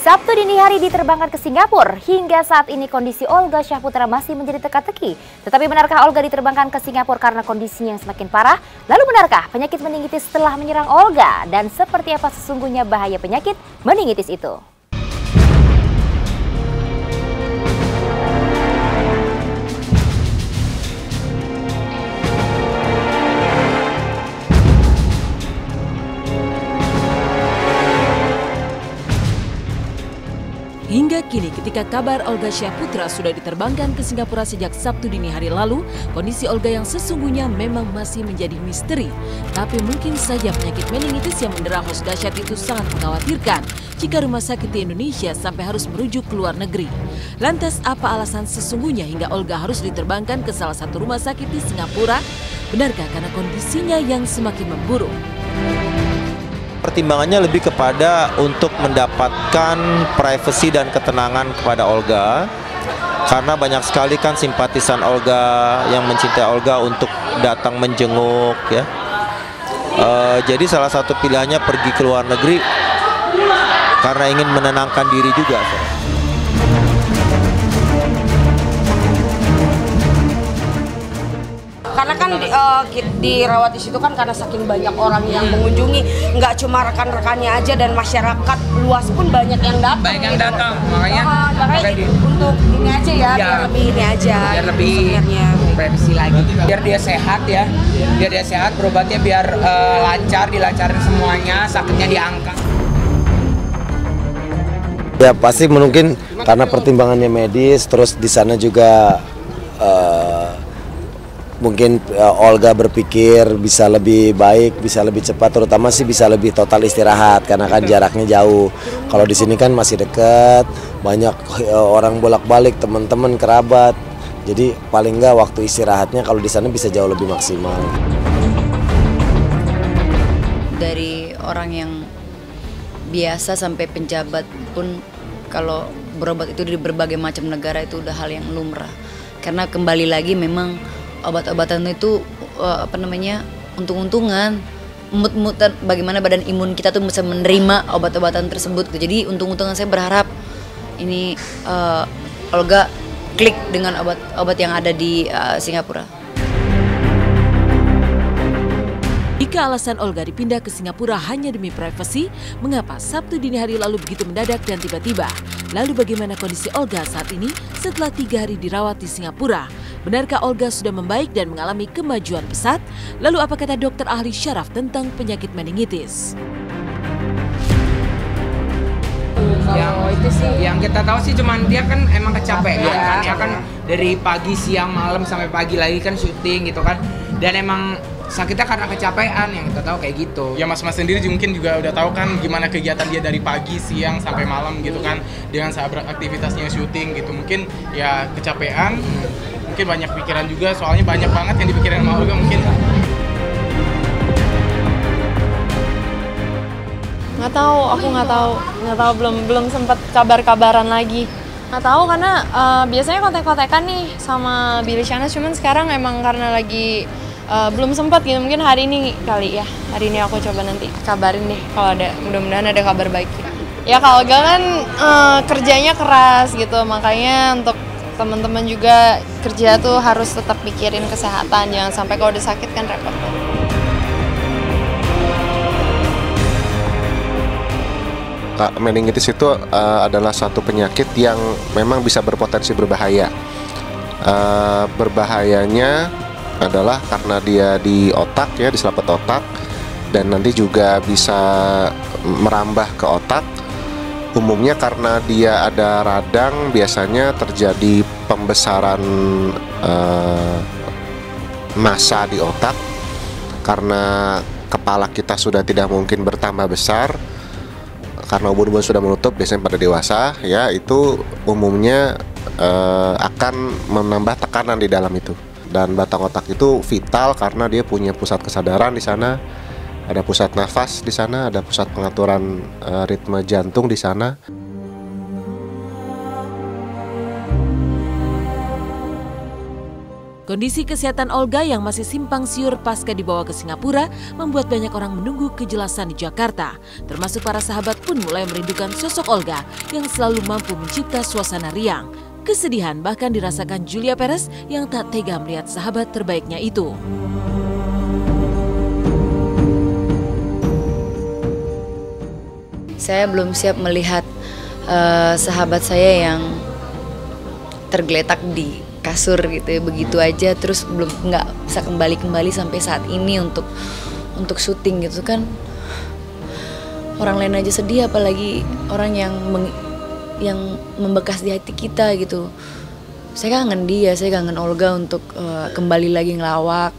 Sabtu dini hari diterbangkan ke Singapura. Hingga saat ini kondisi Olga Syahputra masih menjadi teka-teki. Tetapi benarkah Olga diterbangkan ke Singapura karena kondisinya yang semakin parah? Lalu benarkah penyakit meningitis telah menyerang Olga? Dan seperti apa sesungguhnya bahaya penyakit meningitis itu? Hingga kini ketika kabar Olga Syahputra sudah diterbangkan ke Singapura sejak Sabtu dini hari lalu, kondisi Olga yang sesungguhnya memang masih menjadi misteri. Tapi mungkin saja penyakit meningitis yang mendera host dahsyat itu sangat mengkhawatirkan jika rumah sakit di Indonesia sampai harus merujuk ke luar negeri. Lantas apa alasan sesungguhnya hingga Olga harus diterbangkan ke salah satu rumah sakit di Singapura? Benarkah karena kondisinya yang semakin memburuk? Pertimbangannya lebih kepada untuk mendapatkan privasi dan ketenangan kepada Olga, karena banyak sekali kan simpatisan Olga yang mencintai Olga untuk datang menjenguk ya. Jadi salah satu pilihannya pergi ke luar negeri karena ingin menenangkan diri juga. Karena kan dirawat di situ kan karena saking banyak orang yang mengunjungi, nggak cuma rekan-rekannya aja dan masyarakat luas pun banyak yang datang. Banyak yang datang, makanya untuk ini aja ya, biar lebih ini aja. Biar lebih privasi lagi, biar dia sehat ya, biar dia sehat, berobatnya biar lancar, dilancarin semuanya, sakitnya diangkat. Ya pasti mungkin karena pertimbangannya medis, terus di sana juga mungkin Olga berpikir bisa lebih baik, bisa lebih cepat, terutama sih bisa lebih total istirahat karena kan jaraknya jauh. Kalau di sini kan masih dekat, banyak orang bolak-balik, teman-teman, kerabat. Jadi paling nggak waktu istirahatnya kalau di sana bisa jauh lebih maksimal. Dari orang yang biasa sampai penjabat pun kalau berobat itu di berbagai macam negara itu udah hal yang lumrah. Karena kembali lagi memang obat-obatan itu untung-untungan, mut-mutan bagaimana badan imun kita tuh bisa menerima obat-obatan tersebut. Jadi untung-untungan saya berharap ini Olga klik dengan obat-obat yang ada di Singapura. Jika alasan Olga dipindah ke Singapura hanya demi privasi, mengapa Sabtu dini hari lalu begitu mendadak dan tiba-tiba? Lalu bagaimana kondisi Olga saat ini setelah 3 hari dirawat di Singapura? Benarkah Olga sudah membaik dan mengalami kemajuan pesat? Lalu apa kata dokter ahli syaraf tentang penyakit meningitis? Yang kita tahu sih cuman dia kan emang kecapean kan, ya kan dari pagi, siang, malam sampai pagi lagi kan syuting gitu kan, dan emang sakitnya karena kecapean yang kita tahu kayak gitu. Ya mas-mas sendiri mungkin juga udah tahu kan gimana kegiatan dia dari pagi, siang sampai malam gitu kan, dengan saat aktivitasnya syuting gitu. Mungkin ya kecapean, mungkin banyak pikiran juga, soalnya banyak banget yang dipikirin sama Olga mungkin. Aku nggak tahu, belum sempat kabar-kabaran lagi. Nggak tahu karena biasanya kontak-kontakan nih sama Billy Shanas, cuman sekarang emang karena lagi belum sempat gitu, mungkin hari ini kali ya. Hari ini aku coba nanti kabarin deh kalau ada, mudah-mudahan ada kabar baik. Ya kalau Olga kan kerjanya keras gitu, makanya untuk teman-teman juga kerja tuh harus tetap pikirin kesehatan, jangan sampai kalau udah sakit kan repot. Meningitis itu adalah satu penyakit yang memang bisa berpotensi berbahaya. Berbahayanya adalah karena dia di otak ya, di selaput otak, dan nanti juga bisa merambah ke otak. Umumnya karena dia ada radang, biasanya terjadi pembesaran massa di otak karena kepala kita sudah tidak mungkin bertambah besar karena ubun-ubun sudah menutup, biasanya pada dewasa ya, itu umumnya akan menambah tekanan di dalam itu. Dan batang otak itu vital karena dia punya pusat kesadaran di sana, ada pusat nafas di sana, ada pusat pengaturan ritme jantung di sana. Kondisi kesehatan Olga yang masih simpang siur pasca dibawa ke Singapura membuat banyak orang menunggu kejelasan di Jakarta. Termasuk para sahabat pun mulai merindukan sosok Olga yang selalu mampu mencipta suasana riang. Kesedihan bahkan dirasakan Julia Perez yang tak tega melihat sahabat terbaiknya itu. Saya belum siap melihat sahabat saya yang tergeletak di kasur gitu ya, begitu aja terus nggak bisa kembali sampai saat ini untuk syuting gitu kan. Orang lain aja sedih, apalagi orang yang membekas di hati kita gitu. Saya kangen dia, saya kangen Olga untuk kembali lagi ngelawak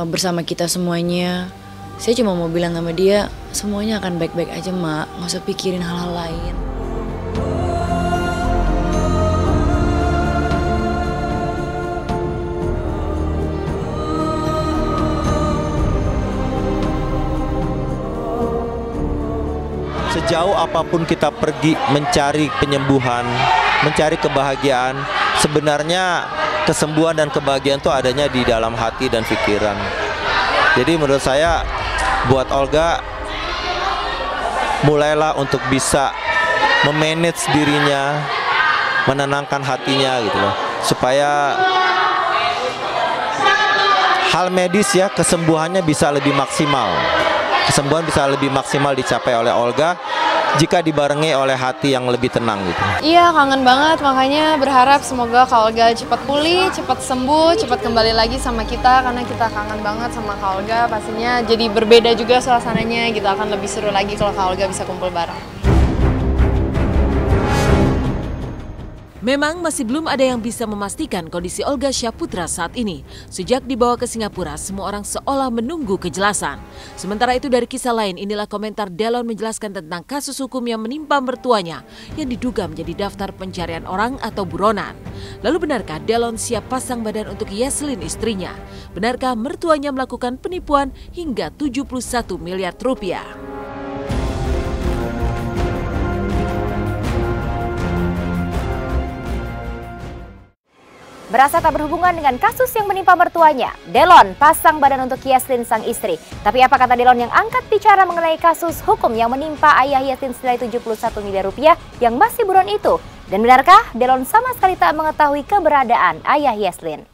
bersama kita semuanya. Saya cuma mau bilang sama dia, semuanya akan baik-baik aja, Mak, nggak usah pikirin hal-hal lain. Sejauh apapun kita pergi mencari penyembuhan, mencari kebahagiaan, sebenarnya kesembuhan dan kebahagiaan itu adanya di dalam hati dan pikiran. Jadi menurut saya, buat Olga, mulailah untuk bisa memanage dirinya, menenangkan hatinya gitu loh, supaya hal medis ya, kesembuhannya bisa lebih maksimal. Kesembuhan bisa lebih maksimal dicapai oleh Olga jika dibarengi oleh hati yang lebih tenang gitu. Iya, kangen banget, makanya berharap semoga Kak Olga cepat pulih, cepat sembuh, cepat kembali lagi sama kita, karena kita kangen banget sama Kak Olga. Pastinya jadi berbeda juga suasananya gitu, akan lebih seru lagi kalau Kak Olga bisa kumpul bareng. Memang masih belum ada yang bisa memastikan kondisi Olga Syaputra saat ini. Sejak dibawa ke Singapura, semua orang seolah menunggu kejelasan. Sementara itu dari kisah lain, inilah komentar Delon menjelaskan tentang kasus hukum yang menimpa mertuanya yang diduga menjadi daftar pencarian orang atau buronan. Lalu benarkah Delon siap pasang badan untuk Yashlyn istrinya? Benarkah mertuanya melakukan penipuan hingga 71 miliar rupiah? Berasa tak berhubungan dengan kasus yang menimpa mertuanya, Delon pasang badan untuk Yashlyn sang istri. Tapi apa kata Delon yang angkat bicara mengenai kasus hukum yang menimpa ayah Yashlyn senilai 71 miliar rupiah yang masih buron itu? Dan benarkah Delon sama sekali tak mengetahui keberadaan ayah Yashlyn?